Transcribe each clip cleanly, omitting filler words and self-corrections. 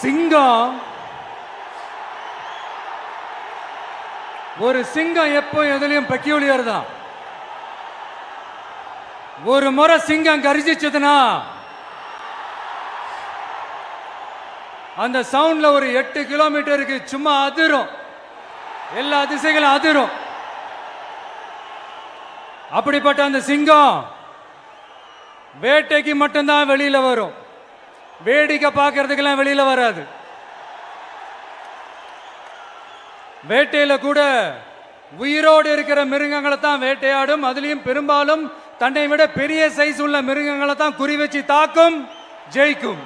சிங்கம் ஒரு சிங்கம் எப்போ எதுலயும் பெக்யூலியர் தான். ஒரு முறை சிங்கம் கர்ஜிச்சதுன்னா அந்த சவுண்ட்ல ஒரு 8 கிலோமீட்டருக்கு சும்மா அதிரும், எல்லா திசைகளும் அதிரும். அப்படிப்பட்ட அந்த சிங்கம் வேட்டைக்கு மட்டும்தான் வெளியில வரும், வேடிக்கை பார்க்கறதுக்கெல்லாம் வெளியில வராது. வேட்டையில கூட உயிரோடு இருக்கிற மிருகங்களை தான் வேட்டையாடும். அதுலயும் பெரும்பாலும் தன்னை விட பெரிய சைஸ் உள்ள மிருகங்களை தான் குறி வச்சு தாக்கும், ஜெயிக்கும்.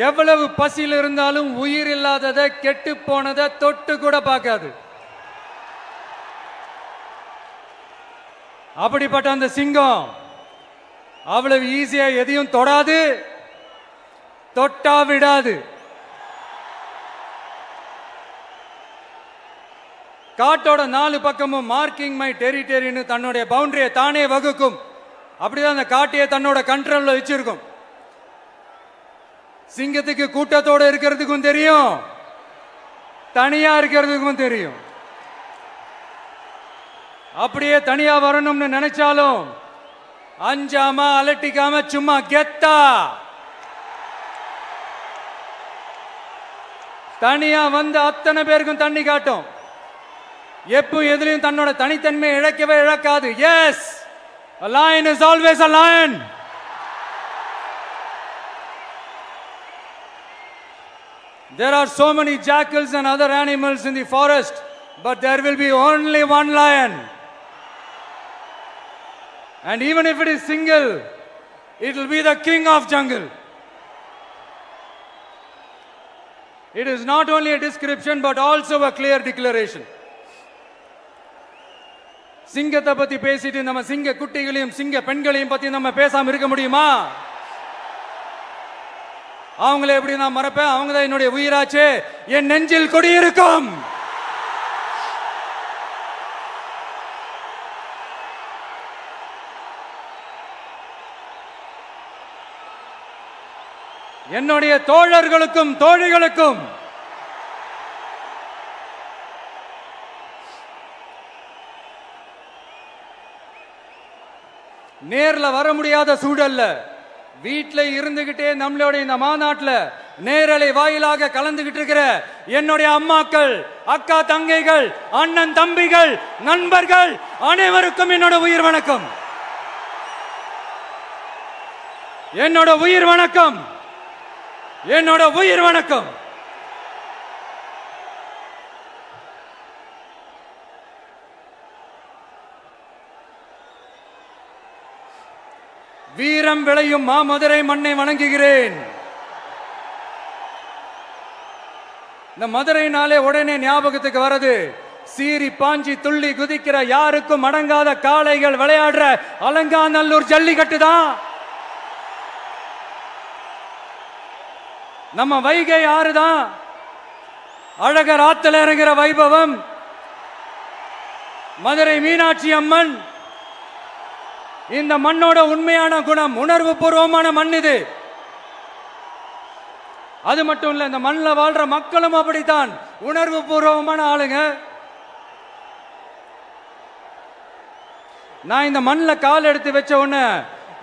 எவ்வளவு பசியில் இருந்தாலும் உயிர் இல்லாததை, கெட்டு போனதை தொட்டு கூட பார்க்காது. அப்படிப்பட்ட அந்த சிங்கம் அவ்வளவு ஈஸியா எதையும் தொடாது, தொட்டா விடாது. காட்டோட 4 பக்கமும் மார்க்கிங் மை டெரிட்டரின்னு தன்னுடைய பவுண்டரியை தானே வகுக்கும். அப்படிதான் அந்த காட்டையே தன்னோட கண்ட்ரோல்ல வச்சிருக்கும். சிங்கத்துக்கு கூட்டத்தோட இருக்கிறதுக்கும் தெரியும், தனியா இருக்கிறதுக்கும் தெரியும். அப்படியே தனியா வரணும்னு நினைச்சாலும் அஞ்சாம அலட்டிக்காம சும்மா கெத்தா தனியா வந்து அத்தனை பேருக்கும் தண்ணி காட்டும். எப்போ எதுலயும் தன்னோட தனித்தன்மையை இழக்கவே இழக்காது. Yes, a lion is always a lion. There are so many jackals and other animals in the forest, but there will be only one lion. And even if it is single, it will be the king of jungle. It is not only a description but also a clear declaration. சிங்கத்தை பத்தி பேசிட்டு நம்ம சிங்க குட்டிகளையும் சிங்க பெண்களையும் பத்தி நம்ம பேசாம இருக்க முடியுமா? அவங்களே எப்படி நான் மறப்பேன்? அவங்க தான் என்னுடைய உயிராச்சே, என் நெஞ்சில் குடியிருக்கும். என்னுடைய தோழர்களுக்கும் தோழிகளுக்கும் நேர்ல வர முடியாத சூழல்ல வீட்டில இருந்துகிட்டே நம்மளோட இந்த மாநாட்டில் நேரலை வாயிலாக கலந்துகிட்டு இருக்கிற என்னுடைய அம்மாக்கள், அக்கா தங்கைகள், அண்ணன் தம்பிகள், நண்பர்கள் அனைவருக்கும் என்னோட உயிர் வணக்கம். என்னோட உயிர் வணக்கம், என்னோட உயிர் வணக்கம். வீரம் விளையும் மாமதுரை மண்ணை வணங்குகிறேன். இந்த மதுரைனாலே உடனே ஞாபகத்துக்கு வரது சீறி பாஞ்சி துள்ளி குதிக்கிற யாருக்கும் அடங்காத காளைகள் விளையாடுற அலங்காநல்லூர் ஜல்லிக்கட்டு தான். நம்ம வைகை ஆறு தான். அழகர் ஆத்துல இறங்குற வைபவம், மதுரை மீனாட்சி அம்மன். இந்த மண்ணோட உண்மையான குணம் உணர்வு பூர்வமான மண் இது. அது மட்டும் இல்ல, இந்த மண்ணில் வாழ்ற மக்களும் அப்படித்தான் உணர்வு பூர்வமான ஆளுங்க. நான் இந்த மண்ணில் கால் எடுத்து வச்ச உடனே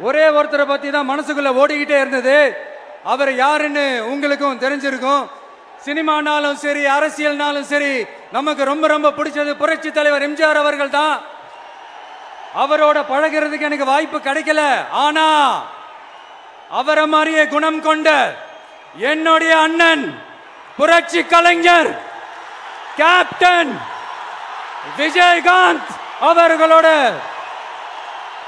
ஒரே ஒருத்தரை பத்தி தான் மனசுக்குள்ள ஓடிக்கிட்டே இருந்தது. அவர் யாருன்னு உங்களுக்கும் தெரிஞ்சிருக்கும். சினிமானாலும் சரி, அரசியல்னாலும் சரி, நமக்கு ரொம்ப ரொம்ப பிடிச்சது புரட்சி தலைவர் எம்ஜிஆர் அவர்கள் தான். அவரோட பழகிறதுக்கு எனக்கு வாய்ப்பு கிடைக்கல. ஆனா அவரை மாதிரியே குணம் கொண்ட என்னுடைய அண்ணன் புரட்சி கலைஞர் கேப்டன் விஜயகாந்த் அவர்களோட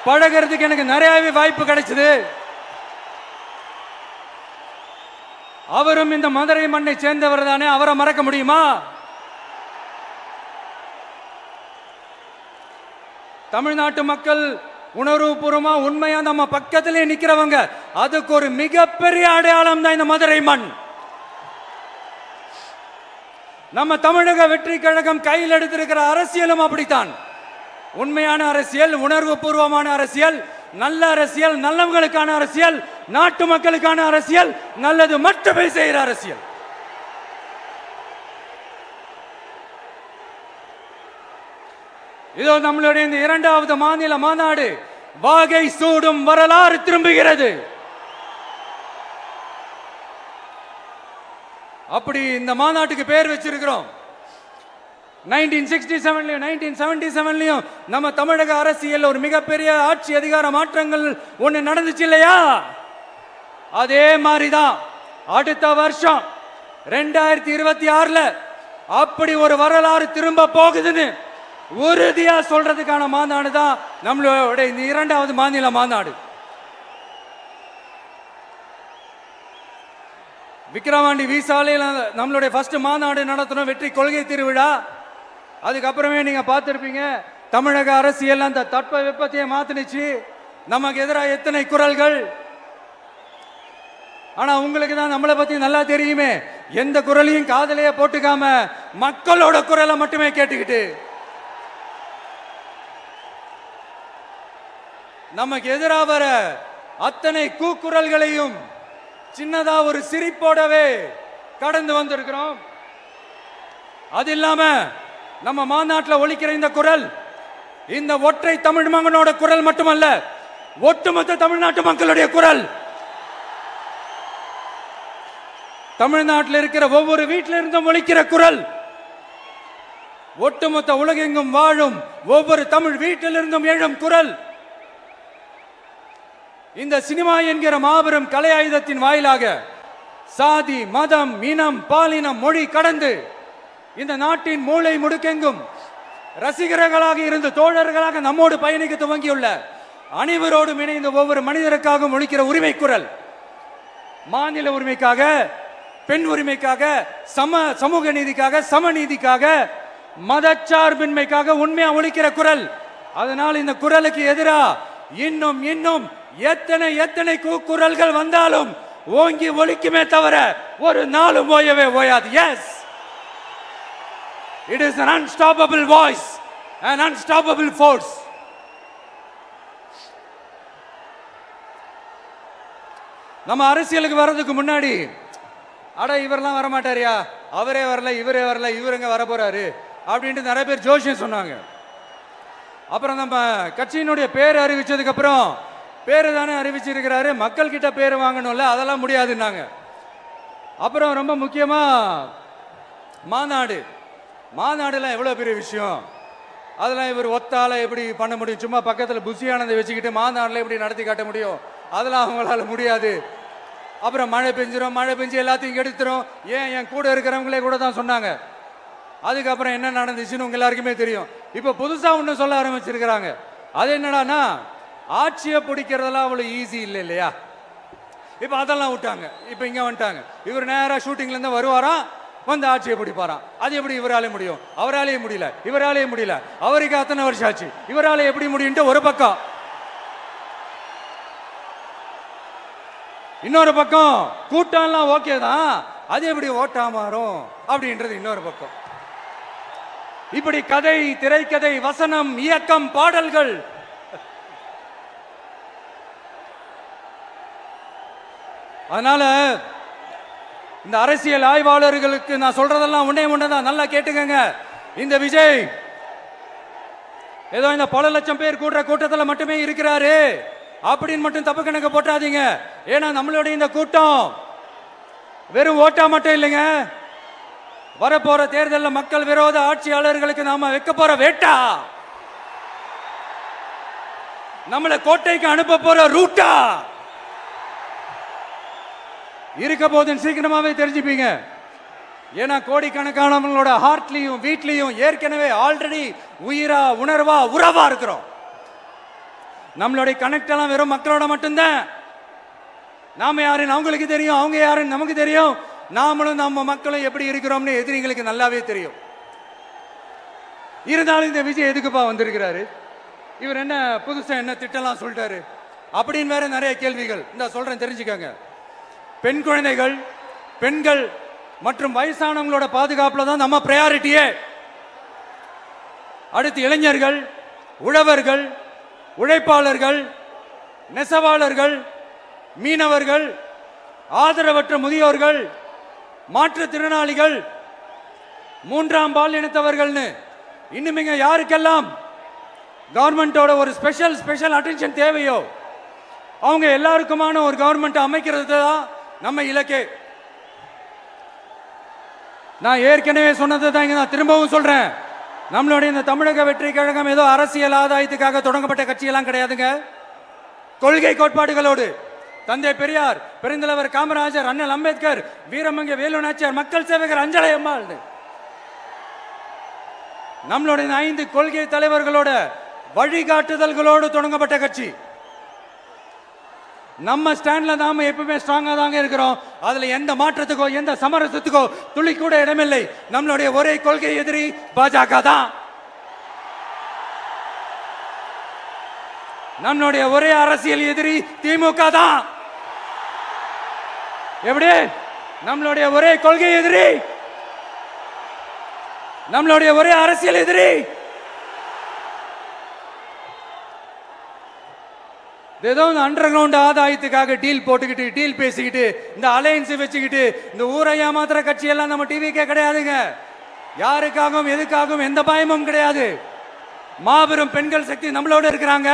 பழகிறதுக்கு எனக்கு நிறையவே வாய்ப்பு கிடைச்சது. அவரும் இந்த மதுரை மண்ணை சேர்ந்தவர் தானே, அவரை மறக்க முடியுமா? தமிழ்நாட்டு மக்கள் உணர்வுபூர்வமா உண்மையா நம்ம பக்கத்திலே நிக்கிறவங்க, அதுக்கு ஒரு மிகப்பெரிய அடையாளம் தான் இந்த மதுரை மண். நம்ம தமிழக வெற்றி கழகம் கையில் எடுத்திருக்கிற அரசியலும் அப்படித்தான். உண்மையான அரசியல், உணர்வு பூர்வமான அரசியல், நல்ல அரசியல், நல்லவங்களுக்கான அரசியல், நாட்டு மக்களுக்கான அரசியல், நல்லது மட்டுமே செய்கிற அரசியல். இதோ நம்மளுடைய இந்த இரண்டாவது மாநில மாநாடு வாகை சூடும் வரலாறு திரும்புகிறது. அப்படி இந்த மாநாட்டுக்கு பேர் வச்சிருக்கிறோம். 1967லயும் 1977லயும் நம்ம தமிழக அரசியல் ஒரு மிகப்பெரிய ஆட்சி அதிகார மாற்றங்கள் ஒண்ணு நடந்துச்சு இல்லையா? அதே மாதிரிதான் அடுத்த வருஷம் 2026ல அப்படி ஒரு வரலாறு திரும்ப போகுதுன்னு உறுதியா சொல்றதுக்கான மாநாடு தான் நம்மளோட இந்த இரண்டாவது மாநில மாநாடு. விக்கிரவாண்டி வீசாலையில் நம்மளுடைய ஃபர்ஸ்ட் மாநாடு நடத்தணும், வெற்றி கொள்கை திருவிழா. அதுக்கப்புறமே நீங்க பார்த்திருப்பீங்க, தமிழக அரசியல் அந்த தட்ப வெப்பத்தையே மாத்தினுச்சு. நமக்கு எதிராக எத்தனை குரல்கள். ஆனா உங்களுக்கு தான் நம்மளை பத்தி நல்லா தெரியுமே, எந்த குரலையும் காதலையே போட்டுக்காம மக்களோட குரலை மட்டுமே கேட்டுக்கிட்டு நமக்கு எதிராக வர அத்தனை கூக்குரல்களையும் சின்னதா ஒரு சிரிப்போடவே கடந்து வந்திருக்கிறோம். அது இல்லாம நம்ம மாநாட்டில் ஒலிக்கிற இந்த குரல் இந்த ஒற்றை தமிழ் மகனோட குரல் மட்டுமல்ல, ஒட்டுமொத்த தமிழ்நாட்டு மக்களுடைய குரல். தமிழ்நாட்டில் இருக்கிற ஒவ்வொரு வீட்டில இருந்தும் ஒலிக்கிற குரல், ஒட்டுமொத்த உலகெங்கும் வாழும் ஒவ்வொரு தமிழ் வீட்டிலிருந்தும் எழும் குரல். இந்த சினிமா என்கிற மாபெரும் கலை ஆயுதத்தின் வாயிலாக சாதி, மதம், இனம், பாலினம், மொழி கடந்து இந்த நாட்டின் மூளை முடுக்கெங்கும் ரசிகர்களாக இருந்து தோழர்களாக நம்மோடு பயணிக்க துவங்கியுள்ள அனைவரோடும் இணைந்த ஒவ்வொரு மனிதருக்காகவும் ஒலிக்கிற உரிமை குரல். மாநில உரிமைக்காக, பெண் உரிமைக்காக, சமூக நீதிக்காக, சமநீதிக்காக, மதச்சார்பின்மைக்காக உண்மையா ஒலிக்கிற குரல். அதனால் இந்த குரலுக்கு எதிராக இன்னும் இன்னும் எத்தனை குரல்கள் வந்தாலும் ஓங்கி ஒலிக்குமே தவிர ஒரு நாளும் ஓயவே ஓயாது. Yes, it is an unstoppable voice, an unstoppable force. நம்ம அரசியலுக்கு வர்றதுக்கு முன்னாடி அட இவரெல்லாம் வரமாட்டாரியா, அவரே வரல, இவரே வரல, இவருங்க வர போறாரு அப்படின்ட்டு நிறைய பேர் ஜோஷியம் சொன்னாங்க. அப்புறம் நம்ம கட்சியினுடைய பேர் அறிவிச்சதுக்கு அப்புறம் பேரு தானே அறிவிச்சிருக்கிறாரு, மக்கள் கிட்ட பேர் வாங்கணும்ல, அதெல்லாம் முடியாதுன்னாங்க. அப்புறம் ரொம்ப முக்கியமா மாநாடுலாம் எவ்வளவு பெரிய விஷயம், அதெல்லாம் இவர் ஒத்தால எப்படி பண்ண முடியும், சும்மா பக்கத்தில் புஷியானதை வச்சுக்கிட்டு மாநாடுல எப்படி நடத்தி காட்ட முடியும், அதெல்லாம் அவங்களால முடியாது. அப்புறம் மழை பெஞ்சு எல்லாத்தையும் கெடுத்துரும். ஏன் என் கூட இருக்கிறவங்களே கூட தான் சொன்னாங்க. அதுக்கப்புறம் என்ன நடந்துச்சுன்னு உங்க எல்லாருக்குமே தெரியும். இப்ப புதுசா ஒண்ணு சொல்ல ஆரம்பிச்சிருக்கிறாங்க. அது என்னடானா, ஆட்சியை பிடிக்கிறதெல்லாம் அவ்வளவு ஈஸி இல்லை இல்லையா. இப்ப அதெல்லாம் விட்டாங்க, இப்ப இங்க வந்துட்டாங்க. இவர் நேரா ஷூட்டிங்ல இருந்து வருவாராம், வந்து ஆட்சியை பிடிப்பாராம். அது எப்படி இவராலே முடியும், அவராலே முடியல, இவராலே முடியல, அவருக்கு அத்தனை வருஷம் ஆச்சு, இவராலே எப்படி முடியும்ட்டு ஒரு பக்கம். இன்னொரு பக்கம் கூட்டம்லாம் ஓகே தான், அது எப்படி ஓட்டா மாறும் அப்படின்றது இன்னொரு பக்கம். இப்படி கதை, திரைக்கதை, வசனம், இயக்கம், பாடல்கள், அதனால இந்த அரசியல் ஆய்வாளர்களுக்கு நான் சொல்றதெல்லாம் ஒன்னேதான், நல்லா கேட்டுக்கங்க. இந்த விஜய் ஏதோ இந்த பல லட்சம் பேர் கூடுற கூட்டத்தில் மட்டுமே இருக்கிறாரு அப்படின்னு மட்டும் தப்பு கணக்கு போட்டாதீங்க. ஏன்னா நம்மளுடைய இந்த கூட்டம் வெறும் ஓட்டா மட்டும் இல்லைங்க, வரப்போற தேர்தலில் மக்கள் விரோத ஆட்சியாளர்களுக்கு நாம வைக்க போற வேட்டா, நம்மளை கோட்டைக்கு அனுப்ப போற ரூட்டா இருக்க போதுன்னு சீக்கிரமாவே தெரிஞ்சுப்பீங்க. ஏன்னா கோடிக்கணக்கானவங்களோட ஹார்ட்லயும் வீட்லயும் ஏற்கனவே ஆல்ரெடி உயிரா, உணர்வா, உறவா இருக்கிறோம். நம்மளுடைய கனெக்ட் எல்லாம் வெறும் மக்களோட மட்டும்தான். நாம யாருன்னு அவங்களுக்கு தெரியும், அவங்க யாருன்னு நமக்கு தெரியும். நாமளும் நம்ம மக்களும் எப்படி இருக்கிறோம்னு எதிரிகளுக்கு நல்லாவே தெரியும். இருந்தாலும் இந்த விஜய் எதுக்குப்பா வந்திருக்கிறாரு, இவர் என்ன புதுசா என்ன திட்டம்லாம் சொல்லிட்டாரு அப்படின்னு வேற நிறைய கேள்விகள். இந்த சொல்றேன் தெரிஞ்சுக்கங்க. பெண் குழந்தைகள், பெண்கள் மற்றும் வயசானவங்களோட பாதுகாப்புல தான் நம்ம பிரையாரிட்டியே. அடுத்து இளைஞர்கள், உழவர்கள், உழைப்பாளர்கள், நெசவாளர்கள், மீனவர்கள், ஆதரவற்ற முதியோர்கள், மாற்றுத்திறனாளிகள், மூன்றாம் பாலினத்தவர்கள்னு இன்னும் யாருக்கெல்லாம் கவர்மெண்டோட ஒரு ஸ்பெஷல் அட்டென்ஷன் தேவையோ அவங்க எல்லாருக்குமான ஒரு கவர்மெண்ட் அமைக்கிறது தான் நம்ம இலக்கே. நான் ஏற்கனவே சொன்னதை தான் இங்க நான் திரும்பவும் சொல்றேன். நம்மளுடைய இந்த தமிழக வெற்றி கழகம் ஏதோ அரசியல் ஆதாயத்துக்காக தொடங்கப்பட்ட கட்சியெல்லாம் கிடையாதுங்க. கொள்கை கோட்பாடுகளோடு தந்தை பெரியார், பெருந்தலைவர் காமராஜர், அண்ணல் அம்பேத்கர், வீரமங்க வேலு நாச்சியார், மக்கள் சேவகர் அஞ்சலை அம்மாள், நம்மளுடைய 5 கொள்கை தலைவர்களோட வழிகாட்டுதல்களோடு தொடங்கப்பட்ட கட்சி. நம்ம ஸ்டாண்ட்ல நாம எப்பவுமே ஸ்ட்ராங்கா தாங்க இருக்கிறோம். அதுல எந்த மாற்றத்துக்கோ எந்த சமரசத்துக்கோ துளி கூட இடமில்லை. நம்மளுடைய ஒரே கொள்கை எதிரி பாஜக தான். நம்மளுடைய ஒரே அரசியல் எதிரி திமுக தான். எப்படி? நம்மளுடைய ஒரே கொள்கை எதிரி, நம்மளுடைய ஒரே அரசியல் எதிரி ஏதோ அண்டர் கிரவுண்ட் ஆதாயத்துக்காக டீல் போட்டுக்கிட்டு டீல் பேசிக்கிட்டு இந்த அலையன்ஸ் வச்சுக்கிட்டு இந்த ஊரை ஏமாத்துற கட்சி எல்லாம் நம்ம டிவிக்கே கிடையாதுங்க. யாருக்காகவும் எதுக்காகவும் எந்த பயமும் கிடையாது. மாபெரும் பெண்கள் சக்தி நம்மளோட இருக்கிறாங்க,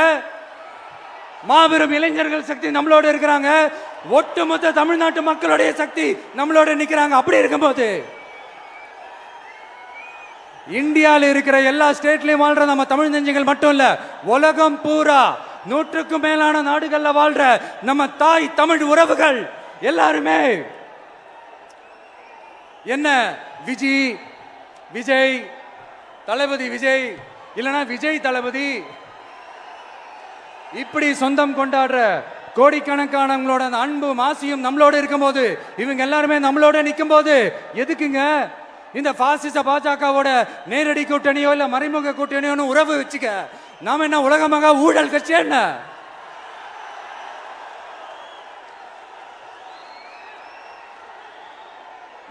மாபெரும் இளைஞர்கள் சக்தி நம்மளோட இருக்கிறாங்க, ஒட்டுமொத்த தமிழ்நாட்டு மக்களுடைய சக்தி நம்மளோட நிக்கிறாங்க. அப்படி இருக்கும்போது இந்தியாவில் இருக்கிற எல்லா ஸ்டேட்லயும் வாழ்ற நம்ம தமிழ் நெஞ்சங்கள் மட்டும் இல்ல, உலகம் பூரா 100க்கும் மேலான நாடுகள்ல வாழ்ற நம்ம தாய் தமிழ் உறவுகள் எல்லாருமே என்ன விஜய் தளபதி விஜய் இல்லனா விஜய் தளபதி இப்படி சொந்தம் கொண்டாடுற கோடிக்கணக்கானவங்களோட அன்பு மாசியும் நம்மளோட இருக்கும்போது, இவங்க எல்லாருமே நம்மளோட நிற்கும் போது எதுக்குங்க இந்த பாசிச பாஜகவோட நேரடி கூட்டணியோ இல்ல மறைமுக கூட்டணியோ உறவு வச்சுக்க? நாம என்ன உலகமாக ஊழல் கட்சி? என்ன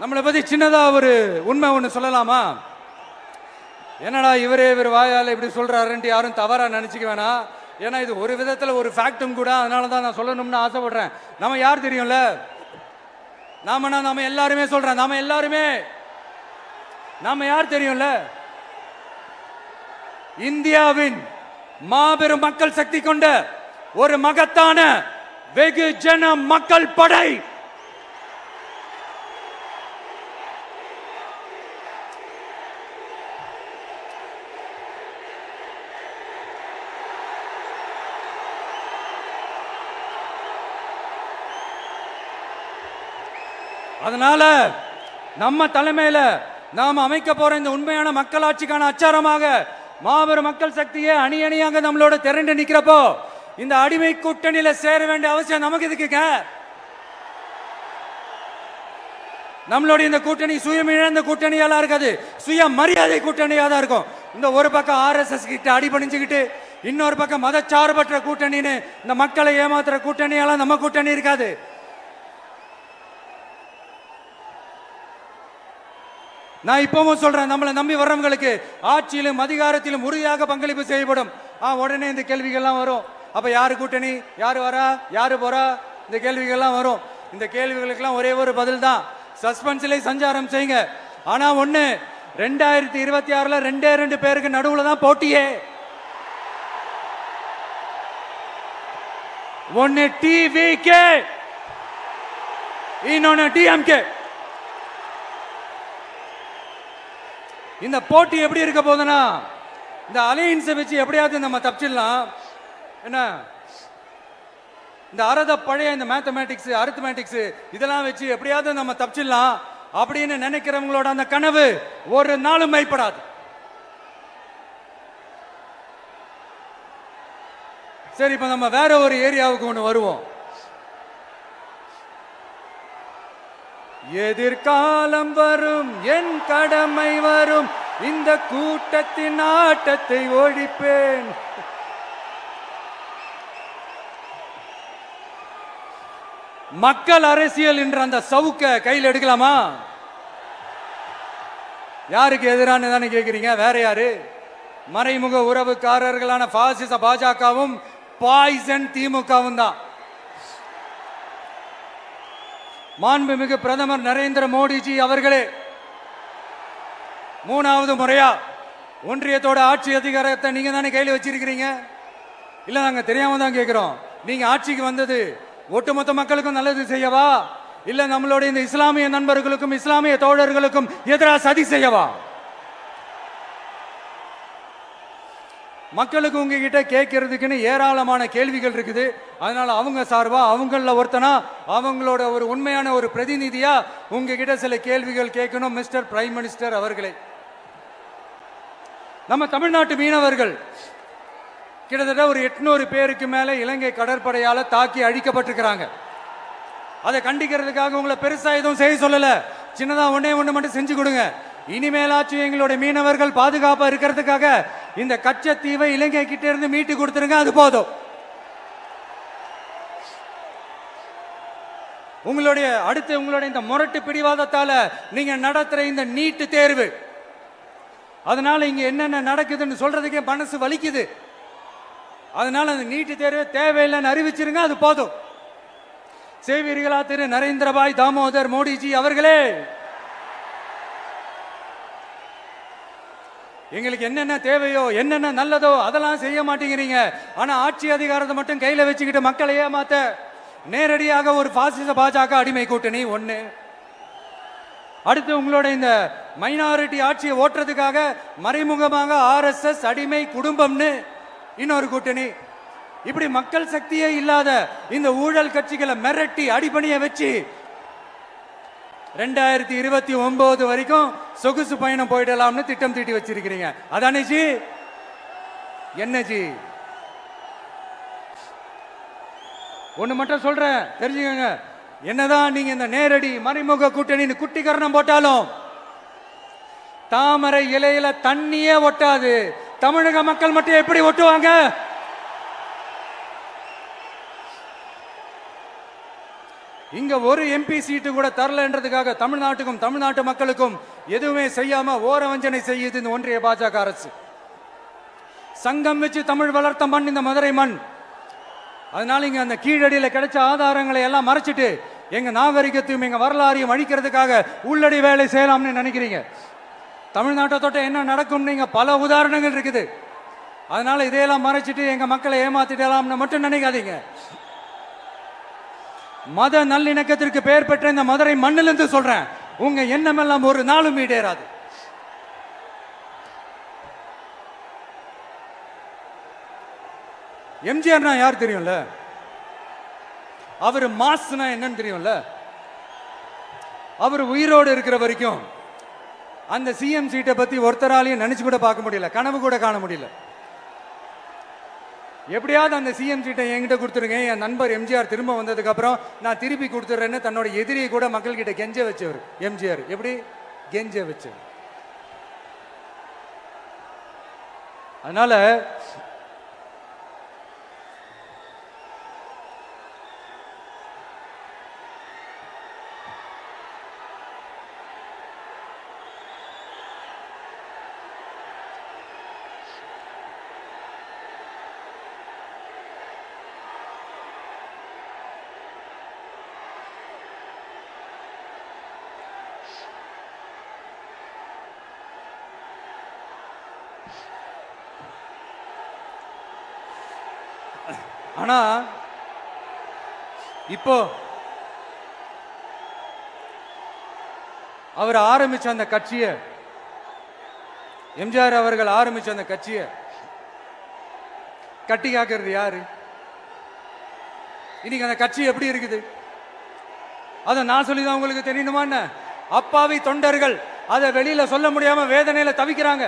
நம்மளை பத்தி சின்னதா ஒரு உண்மை ஒண்ணு சொல்லலாமா? என்னடா இவர் வாயால இப்படி சொல்றாருன்ட்டு யாரும் தவறா நினைச்சுக்க வேணாம். ஏன்னா இது ஒரு விதத்துல ஒரு ஃபேக்டும் கூட. அதனாலதான் நான் சொல்லணும்னு ஆசைப்படுறேன். நம்ம யார் தெரியும்ல? நாம எல்லாருமே சொல்றேன். நாம யார் தெரியும்ல? இந்தியாவின் மாபெரும் மக்கள் சக்தி கொண்ட ஒரு மகத்தான வெகுஜன மக்கள் படை. அதனால நம்ம தலைமையில நாம் அமைக்க போற இந்த உண்மையான மக்களாட்சிக்கான அச்சாரமாக மாபெரும் மக்கள் சக்தியே அணி அணியாக நம்மளோட திரண்டு நிக்கிறப்போ இந்த அடிமை கூட்டணியில சேர வேண்டிய அவசியம் நமக்கு இருக்குங்க. நம்மளுடைய இந்த கூட்டணி சுயம் இழந்த கூட்டணியெல்லாம் இருக்காது, சுய மரியாதை கூட்டணியா தான் இருக்கும். இந்த ஒரு பக்கம் RSS கிட்ட அடிபணிஞ்சுக்கிட்டு, இன்னொரு பக்கம் மதச்சார்பற்ற கூட்டணின்னு இந்த மக்களை ஏமாத்துற கூட்டணியெல்லாம் நம்ம கூட்டணி இருக்காது. நான் இப்பவும் சொல்றேன், நம்மளை நம்பி வர்றவங்களுக்கு ஆட்சியிலும் அதிகாரத்திலும் உறுதியாக பங்களிப்பு செய்யப்படும். உடனே இந்த கேள்விகள்லாம் வரும். அப்ப யாரு கூட்டணி, யாரு வரா, யாரு போறா, இந்த கேள்விகள்லாம் வரும். இந்த கேள்விகளுக்கெல்லாம் ஒரே ஒரு பதில் தான், சஸ்பென்ஸ்ல சஞ்சாரம் செய்யுங்க. ஆனா ஒண்ணு, 2026ல 2 பேருக்கு நடுவுல தான் போட்டியே. ஒன்னு TVK, இன்னொன்னு DMK. இந்த போட்டி எப்படி இருக்க போதுன்னா, இந்த அலையன்ஸை வச்சு எப்படியாவது நம்ம தப்பிச்சிடலாம். என்ன இந்த பழைய இந்த மேத்தமேட்டிக்ஸ் அரித்மேட்டிக்ஸ் இதெல்லாம் வச்சு எப்படியாவது நம்ம தப்பிச்சிடலாம் அப்படின்னு நினைக்கிறவங்களோட அந்த கனவு ஒரு நாளும் மைப்படாது. சரி, இப்ப நம்ம வேற ஒரு ஏரியாவுக்கு ஒண்ணு வருவோம். எதிர்காலம் வரும், என் கடமை வரும், இந்த கூட்டத்தின் ஆட்டத்தை ஒழிப்பேன். மக்கள் அரசியல் என்ற அந்த சவுக்க கையில் எடுக்கலாமா? யாருக்கு எதிரான தானே கேட்கிறீங்க? வேற யாரு? மறைமுக உறவுக்காரர்களான பாசிச பாஜகவும் பாய்சன் திமுகவும் தான். மாண்புமிகு பிரதமர் நரேந்திர மோடிஜி அவர்களே, 3வது முறையா ஒன்றியத்தோட ஆட்சி அதிகாரத்தை நீங்க தானே கையில் வச்சிருக்கிறீங்க. இல்ல நாங்க தெரியாம தான் கேட்கிறோம். நீங்க ஆட்சிக்கு வந்தது ஒட்டுமொத்த மக்களுக்கும் நல்லது செய்யவா, இல்ல நம்மளுடைய இந்த இஸ்லாமிய நண்பர்களுக்கும் இஸ்லாமிய தோழர்களுக்கும் எதிராக சதி செய்யவா? மக்களுக்கு உங்ககிட்ட கேட்கறதுக்குன்னு ஏராளமான கேள்விகள் இருக்குது. அதனால அவங்க சார்பா அவங்கள ஒருத்தனா அவங்களோட ஒரு உண்மையான ஒரு பிரதிநிதியா உங்ககிட்ட சில கேள்விகள் கேட்கணும். மிஸ்டர் பிரைம் மினிஸ்டர் அவர்களே, நம்ம தமிழ்நாட்டு மீனவர்கள் கிட்டத்தட்ட ஒரு 800 பேருக்கு மேல இலங்கை கடற்படையால தாக்கி அழிக்கப்பட்டிருக்கிறாங்க. அதை கண்டிக்கிறதுக்காக உங்களை பெருசா எதுவும் செய்ய சொல்லல, சின்னதா ஒண்ணே ஒண்ணு மட்டும் செஞ்சு கொடுங்க. இனிமேலாச்சும் எங்களுடைய மீனவர்கள் பாதுகாப்பா இருக்கிறதுக்காக இந்த கச்சத்தீவை இலங்கை கிட்ட இருந்து மீட்டு கொடுத்துருங்க, அது போதும். உங்களுடைய இந்த முரட்டு பிடிவாதத்தால நீங்க நடத்துற இந்த நீட்டு தேர்வு, அதனால இங்க என்னென்ன நடக்குதுன்னு சொல்றதுக்கே மனசு வலிக்குது. அதனால அந்த நீட்டு தேர்வு தேவையில்லைன்னு அறிவிச்சிருங்க, அது போதும். செய்வீர்களா திரு நரேந்திரபாய் தாமோதர் மோடிஜி அவர்களே? எங்களுக்கு என்னென்ன தேவையோ என்னென்ன நல்லதோ அதெல்லாம் செய்ய மாட்டேங்கிறீங்க. ஆனா ஆட்சி அதிகாரத்தை மட்டும் கையில வச்சுக்கிட்டு மக்களை ஏமாத்த நேரடியாக ஒரு பாசிச பாஜக அடிமை கூட்டணி ஒண்ணு. அடுத்து உங்களோட இந்த மைனாரிட்டி ஆட்சியை ஓட்டுறதுக்காக மறைமுகமாக RSS அடிமை குடும்பம்னு இன்னொரு கூட்டணி. இப்படி மக்கள் சக்தியே இல்லாத இந்த ஊழல் கட்சிகளை மிரட்டி அடிபணிய வச்சு 2029 வரைக்கும் சொகுசு பயணம் போயிடலாம்னு திட்டம் தீட்டி வச்சிருக்கிறீங்க. அதானே ஜி? என்ன ஜி? ஒண்ணு மட்டும் சொல்றேன், தெரிஞ்சுக்கங்க. என்னதான் நீங்க இந்த நேரடி மறைமுக கூட்டணி குட்டிகரணம் போட்டாலும் தாமரை இலையில தண்ணியே ஒட்டாது. தமிழக மக்கள் மட்டும் எப்படி ஒட்டுவாங்க? இங்க ஒரு MP சீட்டு கூட தரலன்றதுக்காக தமிழ்நாட்டுக்கும் தமிழ்நாட்டு மக்களுக்கும் எதுவுமே செய்யாம ஓரவஞ்சனை செய்யுது இந்த ஒன்றிய பாஜக அரசு. சங்கம் வச்சு தமிழ் வளர்த்த மண் இந்த மதுரை மண். அதனால இங்க அந்த கீழடியில கிடைச்ச ஆதாரங்களை எல்லாம் மறைச்சிட்டு எங்க நாகரிகத்தையும் எங்க வரலாறையும் அழிக்கிறதுக்காக உள்ளடி வேலை செய்யலாம்னு நினைக்கிறீங்க. தமிழ்நாட்டை தொட்ட என்ன நடக்கும் நீங்க பல உதாரணங்கள் இருக்குது. அதனால இதையெல்லாம் மறைச்சிட்டு எங்க மக்களை ஏமாத்திடலாம்னு மட்டும் நினைக்காதீங்க. மத நல்லிணக்கத்திற்கு பெயர் பெற்ற இந்த மதுரை மண்ணிலிருந்து சொல்றேன், உங்க எண்ணம் எல்லாம் ஒரு நாளும் ஈடேறாது. எம்ஜிஆர்னா யார் தெரியும்ல? அவர் மாஸ்னா என்னன்னு தெரியும்ல? அவர் உயிரோடு இருக்கிற வரைக்கும் அந்த சிஎம் சீட்டை பத்தி ஒருத்தராலையும் நினைச்சு கூட பார்க்க முடியல, கனவு கூட காண முடியல. எப்படியாவது அந்த சிஎம் சீட்டை என்கிட்ட கொடுத்துருங்க, என் நண்பர் எம்ஜிஆர் திரும்ப வந்ததுக்கு அப்புறம் நான் திருப்பி கொடுத்துறேன்னு தன்னோட எதிரியை கூட மக்கள் கிட்ட கெஞ்ச வச்சவர் எம்ஜிஆர். எப்படி கெஞ்ச வச்சவர்? அதனால ஆனா இப்போ அவர் ஆரம்பிச்ச அந்த கட்சியை, எம்ஜிஆர் அவர்கள் ஆரம்பிச்ச அந்த கட்சியை கட்டி காக்கிறது யாரு? இன்னைக்கு அந்த கட்சி எப்படி இருக்குது? அதை நான் சொல்லிதான் உங்களுக்கு தெரியணுமா? அப்பாவி தொண்டர்கள் அதை வெளியில சொல்ல முடியாம வேதனையில தவிக்கிறாங்க.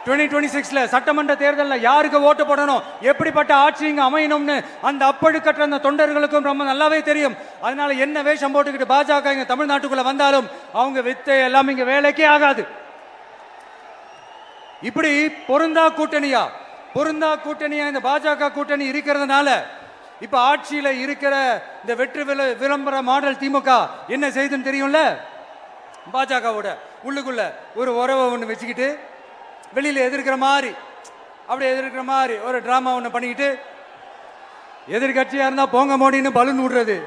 2026 சட்டமன்ற தேர்தலில் யாருக்கு ஓட்டு போடணும், எப்படிப்பட்ட ஆட்சி இங்க அமையணும்னு அந்த அப்பழுக்கற்ற அந்த தொண்டர்களுக்கும் ரொம்ப நல்லாவே தெரியும். அதனால என்ன வேஷம் போட்டுக்கிட்டு பாஜக இங்க தமிழ்நாட்டுக்குள்ள வந்தாலும் அவங்க வித்தை எல்லாம் இங்க வேலைக்கே ஆகாது. இப்படி பொருந்தா கூட்டணியா இந்த பாஜக கூட்டணி இருக்கிறதுனால இப்ப ஆட்சியில இருக்கிற இந்த வெற்றி விளம்பர மாடல் திமுக என்ன செய்யுதுன்னு தெரியும்ல? பாஜகவோட உள்ளுக்குள்ள ஒரு உறவை ஒண்ணு வச்சுக்கிட்டு வெளியில எதிர்க்கிற மாதிரி ஒரு டிராமா ஒண்ணு பண்ணிக்கிட்டு எதிர்கட்சியா இருந்தா போங்க மோடின்னு பலூன் விடுறது,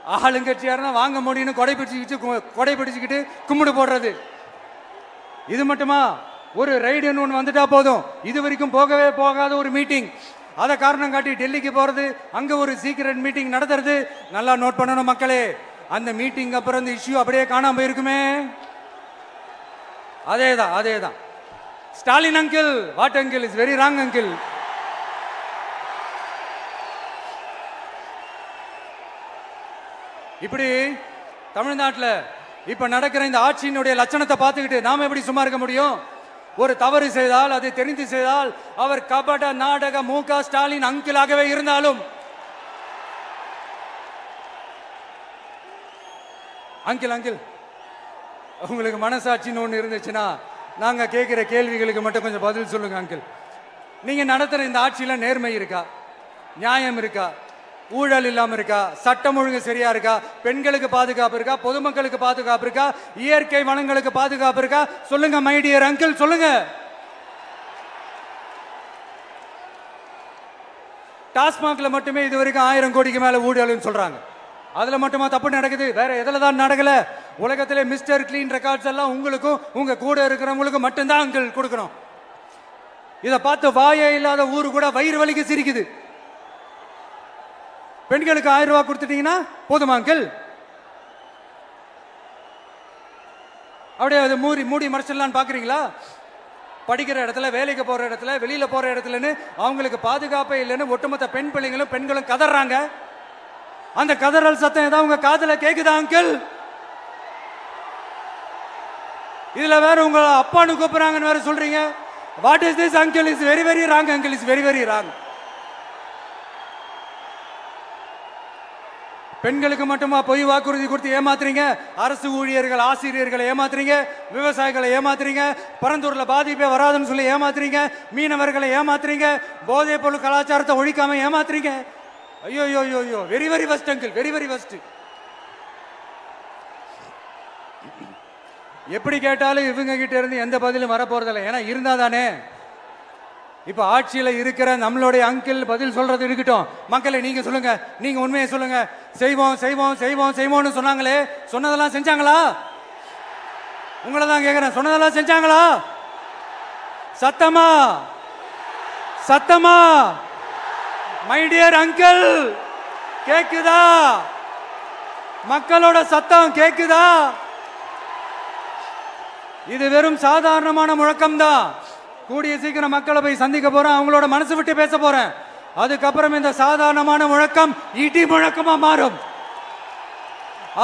ஆளுங்கட்சியா இருந்தா வாங்க முடியும்னு கொடை பிடிச்சுக்கிட்டு கும்பிடு போடுறது. இது மட்டுமா? ஒரு ரைடுன்னு ஒன்று வந்துட்டா போதும், இது வரைக்கும் போகவே போகாத ஒரு மீட்டிங், அதை காரணம் காட்டி டெல்லிக்கு போறது, அங்க ஒரு சீக்கிரட் மீட்டிங் நடத்துறது. நல்லா நோட் பண்ணணும் மக்களே, அந்த மீட்டிங் அப்புறம் இந்த இஷ்யூ அப்படியே காணாம போயிருக்குமே. அதேதான். Stalin uncle, what uncle is very wrong uncle. இப்படி தமிழ்நாட்டில் இப்ப நடக்கிற இந்த ஆட்சியினுடைய லட்சணத்தை பார்த்துக்கிட்டு நாம எப்படி சும்மா இருக்க முடியும்? ஒரு தவறு செய்தால், அதை தெரிந்து செய்தால், அவர் கபட நாடக மு.க. ஸ்டாலின் அங்கிளாகவே இருந்தாலும், அங்கிள் உங்களுக்கு மனசாட்சின்னு ஒன்று இருந்துச்சுன்னா நாங்க கேட்கிற கேள்விகளுக்கு மட்டும் கொஞ்சம் பதில் சொல்லுங்க அங்கிள். நீங்க நடத்துற இந்த ஆட்சியில நேர்மை இருக்கா? நியாயம் இருக்கா? ஊழல் இல்லாம இருக்கா? சட்டம் ஒழுங்கு சரியா இருக்கா? பெண்களுக்கு பாதுகாப்பு இருக்கா? பொதுமக்களுக்கு பாதுகாப்பு இருக்கா? இயற்கை வளங்களுக்கு பாதுகாப்பு இருக்கா? சொல்லுங்க மை டியர் அங்கிள், சொல்லுங்க. டாஸ்மாக்ல மட்டுமே இது வரைக்கும் 1000 கோடிக்கு மேல ஊழல்னு சொல்றாங்க. அதுல மட்டுமா தப்பு நடக்குது? வேற எதுல தான் நடக்கல? உலகத்திலே மிஸ்டர் கிளீன் ரெக்கார்ட்ஸ் எல்லாம் உங்களுக்கும் உங்க கூட இருக்கிறவங்களுக்கும் மட்டும்தான் அங்கிள் கொடுக்கணும். இதை பார்த்து வாயே இல்லாத ஊரு கூட வயிறு வலிக்கு சிரிக்குது. பெண்களுக்கு 1000 ரூபாய் கொடுத்துட்டீங்கன்னா போதுமா அங்கிள்? அப்படியே அது மூடி மறைச்சிடலான்னு பாக்குறீங்களா? படிக்கிற இடத்துல, வேலைக்கு போற இடத்துல, வெளியில போற இடத்துலன்னு அவங்களுக்கு பாதுகாப்பே இல்லைன்னு ஒட்டுமொத்த பெண்களும் கதறாங்க. அந்த கதறல் சத்தம் ஏதாவது உங்க காதுல கேக்குதா அங்கிள்? இதுல வேற உங்க அப்பான்னு கூப்பிடுறாங்கன்னு வேற சொல்றீங்க. What is this uncle? Is very very wrong uncle, is very very wrong. பெண்களுக்கு மட்டுமா பொய் வாக்குறுதி கொடுத்து ஏமாத்துறீங்க? அரசு ஊழியர்கள், ஆசிரியர்களை ஏமாத்துறீங்க, விவசாயிகளை ஏமாத்துறீங்க, பரந்தூர்ல பாதிப்பே வராதுன்னு சொல்லி ஏமாத்துறீங்க, மீனவர்களை ஏமாத்துறீங்க, போதைப் பொருள் கலாச்சாரத்தை ஒழிக்காம ஏமாத்துறீங்க. ஐயோ very very வஸ்ட் uncle, very very வஸ்ட். எப்படி கேட்டாலும் இவங்க கிட்ட இருந்து எந்த பதிலும் வரப்போறதில்லை. ஏன்னா இருந்தா தானே. இப்ப ஆட்சியில இருக்கிற நம்மளுடைய அங்கிள் பதில் சொல்றது இருக்கட்டும். மக்களை நீங்க சொல்லுங்க, நீங்க உண்மையை சொல்லுங்க. செய்வோம்னு சொன்னாங்களே, சொன்னதெல்லாம் செஞ்சாங்களா? உங்களை தான் கேக்குறேன், சொன்னதெல்லாம் செஞ்சாங்களா? சத்தமா மை டியர் அங்கிள், கேக்குதா? மக்களோட சத்தம் கேக்குதா? இது வெறும் சாதாரணமான முழக்கம் தான். கூடிய சீக்கிரம் மக்களை போய் சந்திக்க போறேன், அவங்களோட மனசு விட்டு பேச போறேன். அதுக்கப்புறம் இந்த சாதாரணமான முழக்கம் இடி முழக்கமா மாறும்.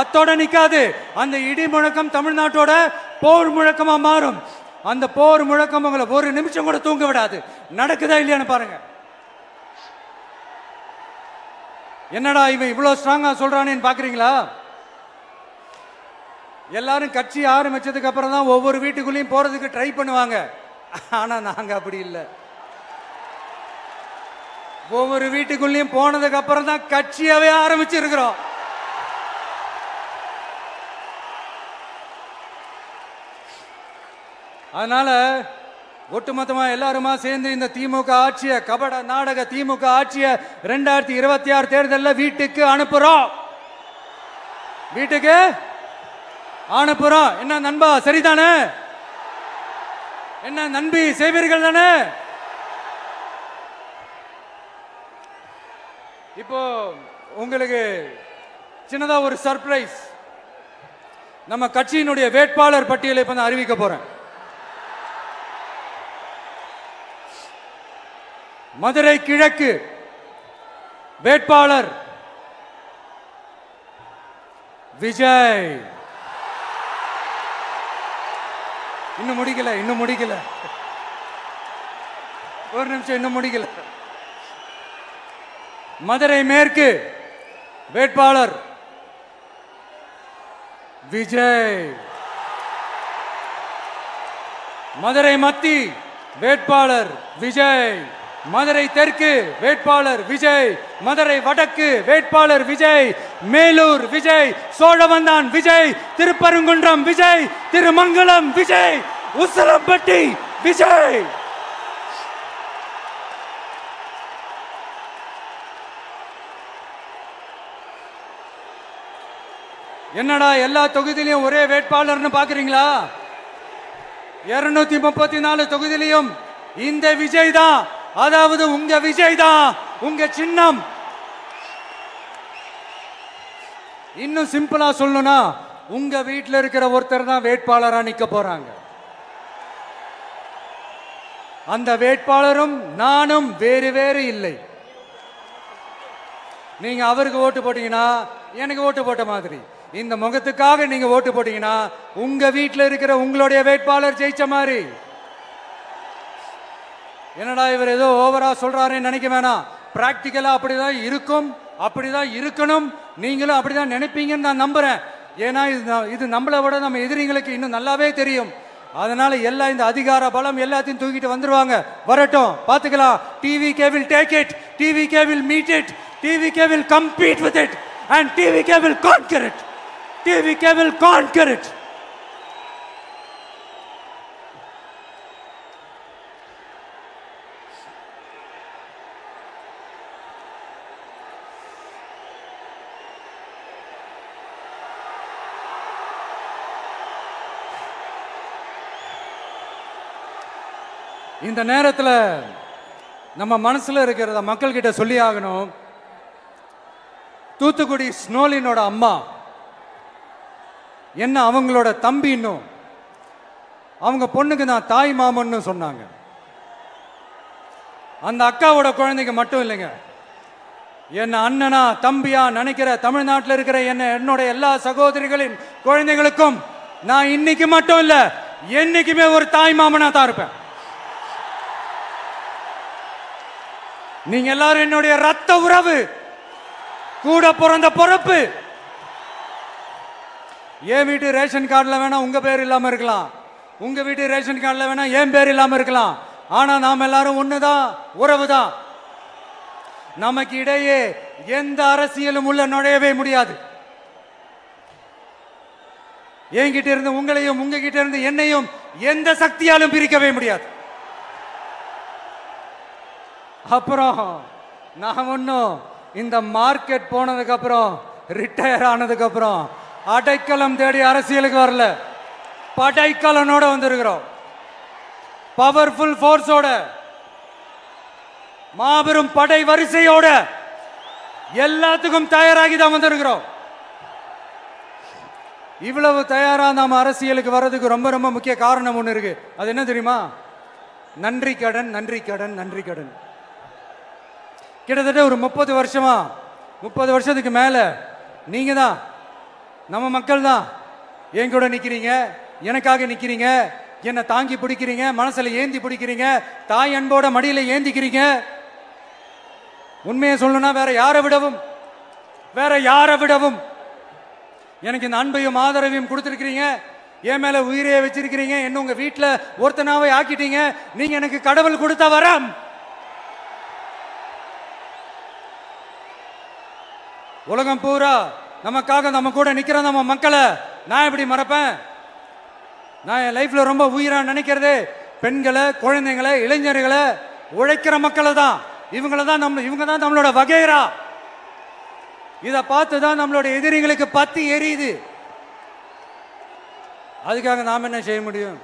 அத்தோட நிக்காது. அந்த இடி முழக்கம் தமிழ்நாட்டோட போர் முழக்கமா மாறும். அந்த போர் முழக்கம் உங்களை ஒரு நிமிஷம் கூட தூங்க விடாது. நடக்குதா இல்லையான்னு பாருங்க. என்னடா இவன் இவ்வளவு ஸ்ட்ராங்கா சொல்றானேன்னு பாக்குறீங்களா? எல்லாரும் கட்சி ஆரம்பிச்சதுக்கு அப்புறம் தான் ஒவ்வொரு வீட்டுக்குள்ளேயும் போறதுக்கு ட்ரை பண்ணுவாங்க. ஆனா நாங்க அப்படி இல்லை. ஒவ்வொரு வீட்டுக்குள்ளேயும் போனதுக்கு அப்புறம் தான் கட்சியாவே ஆரம்பிச்சிருக்கிறோம். அதனால ஒட்டுமொத்தமா எல்லாருமா சேர்ந்து இந்த திமுக ஆட்சிய, கபட நாடக திமுக ஆட்சிய 2026 தேர்தலில் வீட்டுக்கு அனுப்புறோம். வீட்டுக்கு அனுப்புறோம். என்ன நண்பா, சரிதானே? என்ன நண்பி, செய்வீர்கள் தானே? இப்போ உங்களுக்கு சின்னதா ஒரு சர்ப்ரைஸ். நம்ம கட்சியினுடைய வேட்பாளர் பட்டியலை இப்ப நான் அறிவிக்க போறேன். மதுரை கிழக்கு வேட்பாளர் விஜய். இன்னும் முடிக்கல. ஒரு நிமிஷம், இன்னும் முடிக்கல. மதுரை மேற்கு வேட்பாளர் விஜய். மதுரை மத்தி வேட்பாளர் விஜய். மதுரை தெற்கு வேட்பாளர் விஜய். மதுரை வடக்கு வேட்பாளர் விஜய். மேலூர் விஜய். சோழவந்தான் விஜய். திருப்பரங்குன்றம் விஜய். திருமங்கலம் விஜய். உசிலம்பட்டி விஜய். என்னடா எல்லா தொகுதியிலையும் ஒரே வேட்பாளர்னு பாக்குறீங்களா? 234 தொகுதியிலையும் இந்த விஜய் தான், அதாவது உங்க விஜய் தான் உங்க சின்னம். இன்னும் சிம்பிளா சொல்லணும்னா உங்க வீட்டில் இருக்கிற ஒருத்தர் தான் வேட்பாளரா நிக்க போறாங்க. அந்த வேட்பாளரும் நானும் வேறு வேறு இல்லை. நீங்க அவருக்கு ஓட்டு போட்டீங்கன்னா எனக்கு ஓட்டு போட்ட மாதிரி, இந்த முகத்துக்காக நீங்க ஓட்டு போட்டீங்கன்னா உங்க வீட்டில் இருக்கிற உங்களுடைய வேட்பாளர் ஜெயிச்ச மாதிரி. என்னடா இவர் ஏதோ ஓவரா சொல்றாருன்னு நினைக்க வேணாம். பிராக்டிக்கலா அப்படிதான் இருக்கும், அப்படிதான் இருக்கணும். நீங்களும் அப்படிதான் நினைப்பீங்கன்னு நான் நம்புறேன். ஏன்னா இது நம்மளை விட நம்ம எதிரிங்களுக்கு இன்னும் நல்லாவே தெரியும். அதனால எல்லாம் இந்த அதிகார பலம் எல்லாத்தையும் தூக்கிட்டு வந்துருவாங்க. வரட்டும், பாத்துக்கலாம். TVK will take it, TVK will meet it, TVK will compete with it and TVK will conquer it. TVK will conquer it. இந்த நேரத்தில் நம்ம மனசுல இருக்கிறத மக்கள் கிட்ட சொல்லி ஆகணும். தூத்துக்குடி ஸ்னோலினோட அம்மா என்ன அவங்களோட தம்பி, இன்னும் அவங்க பொண்ணுக்கு நான் தாய் மாமன்னு சொன்னாங்க. அந்த அக்காவோட குழந்தைக்கு மட்டும் இல்லைங்க, என்ன அண்ணனா தம்பியா நினைக்கிற தமிழ்நாட்டில் இருக்கிற என்னோட எல்லா சகோதரிகளின் குழந்தைகளுக்கும் நான் இன்னைக்கு மட்டும் இல்ல, என்னைக்குமே ஒரு தாய் மாமனா தான் இருப்பேன். நீங்க எல்லாரும் என்னுடைய ரத்த உறவு, கூட பிறந்த பொறுப்பு. என் வீட்டு ரேஷன் கார்டில் வேணா உங்க பேர் இல்லாம இருக்கலாம், உங்க வீட்டு ரேஷன் கார்டில் வேணா என் பேர் இல்லாம இருக்கலாம். ஆனா நாம் எல்லாரும் ஒண்ணுதான், உறவு தான். நமக்கு இடையே எந்த அரசியலும் உள்ள நுழையவே முடியாது. என்கிட்ட இருந்து உங்களையும் உங்ககிட்ட இருந்து என்னையும் எந்த சக்தியாலும் பிரிக்கவே முடியாது. அப்புறம் நான் ஒன்னும் இந்த மார்க்கெட் போனதுக்கு அப்புறம், ரிட்டையர் ஆனதுக்கு அப்புறம் அடைக்கலம் தேடி அரசியலுக்கு வரல, படைக்கலனோட வந்திருக்கிறோம். பவர்ஃபுல் போர்ஸோட, மாபெரும் படை வரிசையோட, எல்லாத்துக்கும் தயாராகி தான் வந்திருக்கிறோம். இவ்வளவு தயாரா நாம அரசியலுக்கு வர்றதுக்கு ரொம்ப ரொம்ப முக்கிய காரணம் ஒண்ணு இருக்கு. அது என்ன தெரியுமா? நன்றி கடன், நன்றி கடன், நன்றி கடன். கிட்டத்தட்ட ஒரு 30 வருஷமா, 30 வருஷத்துக்கு மேல நீங்க தான், நம்ம மக்கள் தான் என் கூட நிக்கிறீங்க, எனக்காக நிக்கிறீங்க, என்னை தாங்கி பிடிக்கிறீங்க, மனசுல ஏந்தி பிடிக்கிறீங்க, தாய் அன்போட மடியில ஏந்திக்கிறீங்க. உண்மையை சொல்லணும்னா வேற யாரை விடவும் எனக்கு இந்த அன்பையும் ஆதரவையும் கொடுத்திருக்கிறீங்க. என் மேல உயிரையே வச்சிருக்கிறீங்க. என்ன உங்க வீட்டுல ஒருத்தனாவே ஆக்கிட்டீங்க. நீங்க எனக்கு கடவுள் கொடுத்த வரம். உலகம் பூரா நமக்காக நம்ம கூட நிக்கிற நம்ம மக்களை நான் எப்படி மறப்பேன்? நான் என் லைஃப்ல ரொம்ப உயிரா நினைக்கிறது பெண்களை, குழந்தைங்களை, இளைஞர்களை, உழைக்கிற மக்களை தான். இவங்க தான் நம்மளோட வகைரா. இதை பார்த்துதான் நம்மளோட எதிரிகளுக்கு பத்தி எரியுது. அதுக்காக நாம் என்ன செய்ய முடியும்?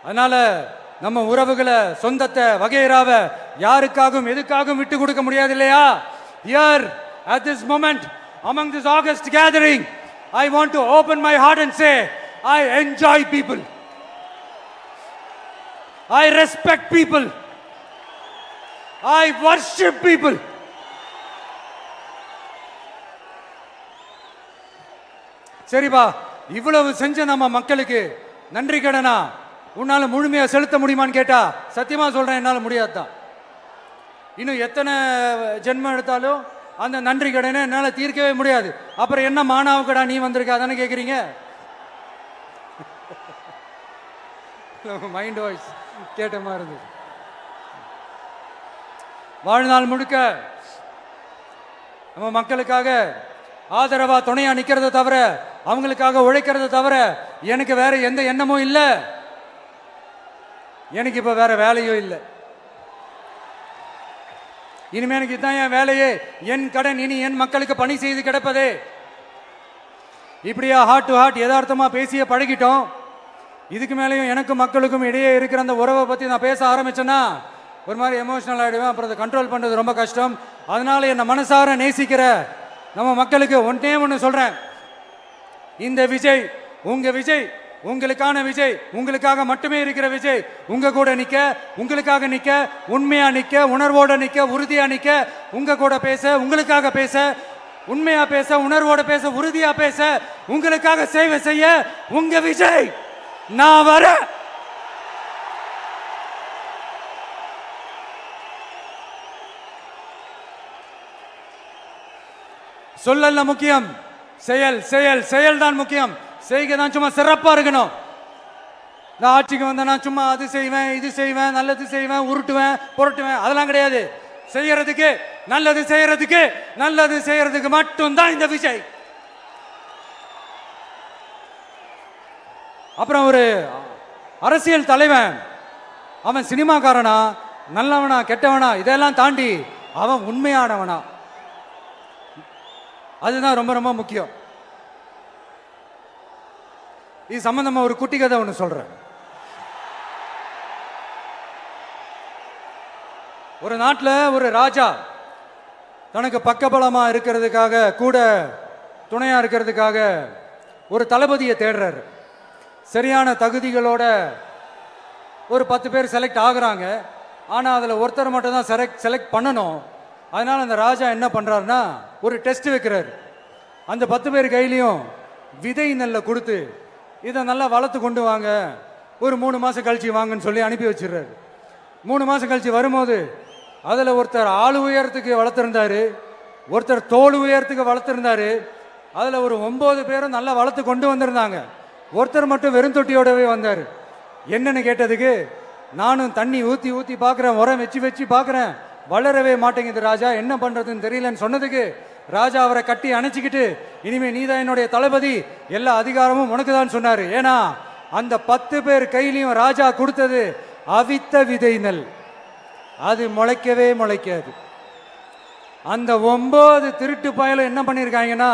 அதனால நம்ம உறவுகளை, சொந்தத்தை, வகைராவை யாருக்காகவும் எதுக்காகவும் விட்டு கொடுக்க முடியாது இல்லையா? Here at this moment among this August gathering, I want to open my heart and say I enjoy people, I respect people, I worship people. சரிப்பா, இவ்வளவு செஞ்ச நம்ம மக்களுக்கு நன்றி கடனா உன்னால முழுமையா செலுத்த முடியுமான்னு கேட்டா சத்தியமா சொல்றேன், என்னால முடியாதுதான். இன்னும் எத்தனை ஜென்மம் எடுத்தாலும் அந்த நன்றி கடனை என்னால தீர்க்கவே முடியாது. அப்புறம் என்ன மானாவுக்கடா நீ வந்திருக்க தானே கேக்குறீங்க? மைண்ட் வாய்ஸ் கேட்ட மாதிரி இருந்தது. வாழ்நாள் முழுக்க நம்ம மக்களுக்காக ஆதரவா துணையா நிக்கிறத தவிர, அவங்களுக்காக உழைக்கிறத தவிர எனக்கு வேற எந்த எண்ணமும் இல்லை. எனக்கு இப்ப வேற வேலையும் இல்லை. இனிமே எனக்கு இதுதான் என் வேலையே, என் கடன் இனி என் மக்களுக்கு பணி செய்து கிடப்பதே. இப்படியா ஹார்ட் டு ஹார்ட் யதார்த்தமா பேசிய பழகிட்டோம். இதுக்கு மேலேயும் எனக்கும் மக்களுக்கும் இடையே இருக்கிற அந்த உறவை பத்தி நான் பேச ஆரம்பிச்சேன்னா ஒரு மாதிரி எமோஷனல் ஆகிடுவேன். அப்புறம் அதை கண்ட்ரோல் பண்ணுறது ரொம்ப கஷ்டம். அதனால என்னை மனசார நேசிக்கிற நம்ம மக்களுக்கு ஒன்றே ஒன்று சொல்றேன். இந்த விஜய் உங்க விஜய், உங்களுக்கான விஜய், உங்களுக்காக மட்டுமே இருக்கிற விஜய். உங்க கூட நிக்க, உங்களுக்காக நிக்க, உண்மையா நிக்க, உணர்வோட நிக்க, உறுதியா நிக்க, உங்க கூட பேச, உங்களுக்காக பேச, உண்மையா பேச, உணர்வோட பேச, உறுதியா பேச, உங்களுக்காக சேவை செய்ய உங்க விஜய் நான் வர. சொல்லல முக்கியம், செயல் செயல் செயல் தான் முக்கியம். செய்கை தான் சும்மா சிறப்பா இருக்கணும். நான் ஆட்சிக்கு வந்தேன்னா சும்மா அது செய்வேன், இது செய்வேன், நல்லது செய்வேன், உருட்டுவேன், புரட்டுவேன், அதெல்லாம் கிடையாது. செய்யறதுக்கு, நல்லது செய்யறதுக்கு, நல்லது செய்யறதுக்கு மட்டும்தான் இந்த விஜய். அப்புறம் ஒரு அரசியல் தலைவன் அவன் சினிமாக்காரனா, நல்லவனா, கெட்டவனா, இதெல்லாம் தாண்டி அவன் உண்மையானவனா, அதுதான் ரொம்ப ரொம்ப முக்கியம். இது சம்பந்தமா ஒரு குட்டி கதை ஒன்று சொல்றேன். ஒரு நாட்டில் ஒரு ராஜா தனக்கு பக்கபலமா இருக்கிறதுக்காக, கூட துணையா இருக்கிறதுக்காக ஒரு தளபதியை தேடுறாரு. சரியான தகுதிகளோட ஒரு 10 பேர் செலக்ட் ஆகுறாங்க. ஆனால் அதில் ஒருத்தர் மட்டும் தான் செலக்ட் பண்ணணும். அதனால அந்த ராஜா என்ன பண்றாருன்னா ஒரு டெஸ்ட் வைக்கிறாரு. அந்த 10 பேர் கையிலையும் விதை நெல்லை கொடுத்து இதை நல்லா வளர்த்து கொண்டு வாங்க, ஒரு 3 மாசம் கழிச்சு வாங்கன்னு சொல்லி அனுப்பி வச்சிடுறாரு. 3 மாசம் கழிச்சு வரும்போது அதில் ஒருத்தர் ஆள் உயரத்துக்கு வளர்த்துருந்தாரு, ஒருத்தர் தோல் உயரத்துக்கு வளர்த்துருந்தாரு. அதில் ஒரு 9 பேரும் நல்லா வளர்த்து கொண்டு வந்திருந்தாங்க. ஒருத்தர் மட்டும் வெறும் தொட்டியோடவே வந்தார். என்னன்னு கேட்டதுக்கு, நானும் தண்ணி ஊற்றி ஊற்றி பார்க்குறேன், உரம் வச்சு வச்சு பார்க்குறேன், வளரவே மாட்டேங்குது ராஜா, என்ன பண்ணுறதுன்னு தெரியலன்னு சொன்னதுக்கு ராஜா அவரை கட்டி அணைச்சிக்கிட்டு, இனிமே நீதான் என்னுடைய தளபதி, எல்லா அதிகாரமும் உனக்கு தான் சொன்னார். ஏன்னா அந்த 10 பேர் கையிலையும் ராஜா கொடுத்தது அவித்த விதை நெல், அது முளைக்கவே முளைக்காது. அந்த 9 திருட்டு பயலும் என்ன பண்ணியிருக்காங்கன்னா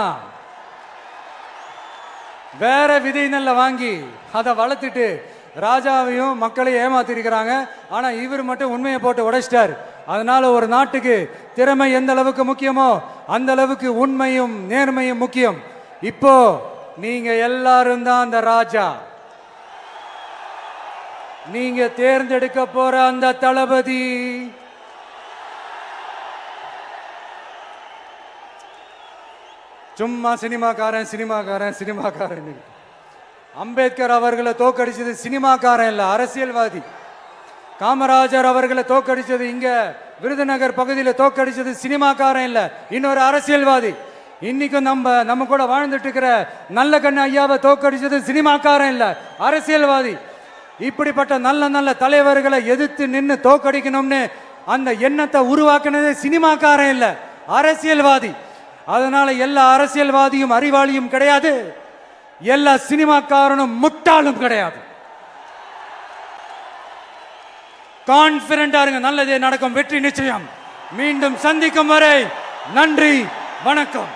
வேற விதை நெல்ல வாங்கி அதை வளர்த்துட்டு ராஜாவையும் மக்களையும் ஏமாத்திருக்கிறாங்க. ஆனா இவர் மட்டும் உண்மையை போட்டு உடைச்சிட்டார். அதனால ஒரு நாட்டுக்கு திறமை எந்த அளவுக்கு முக்கியமோ அந்த அளவுக்கு உண்மையும் நேர்மையும் முக்கியம். இப்போ நீங்க எல்லாரும் தான் அந்த ராஜா. நீங்க தேர்ந்தெடுக்க போற அந்த தளபதி சும்மா சினிமாக்காரன் சினிமாக்காரன் சினிமாக்காரன். அம்பேத்கர் அவர்களை தோக்கடிச்சது சினிமாக்காரன் இல்ல, அரசியல்வாதி. காமராஜர் அவர்களை தோக்கடிச்சது, இங்க விருதுநகர் பகுதியில் தோக்கடிச்சது சினிமாக்காரன் இல்ல, இன்னொரு அரசியல்வாதி. இன்னைக்கும் நம்ம கூட வாழ்ந்துட்டு இருக்கிற நல்ல கண்ணு ஐயாவை தோக்கடிச்சது சினிமாக்காரன் இல்ல, அரசியல்வாதி. இப்படிப்பட்ட நல்ல நல்ல தலைவர்களை எதிர்த்து நின்று தோக்கடிக்கணும்னு அந்த எண்ணத்தை உருவாக்குனது சினிமாக்காரன் இல்ல, அரசியல்வாதி. அதனால எல்லா அரசியல்வாதியும் அறிவாளியும் கிடையாது, எல்லா சினிமாக்காரனும் முட்டாளும் கிடையாது. கான்பிடண்டா இருங்க, நல்லதே நடக்கும், வெற்றி நிச்சயம். மீண்டும் சந்திக்கும் வரை நன்றி, வணக்கம்.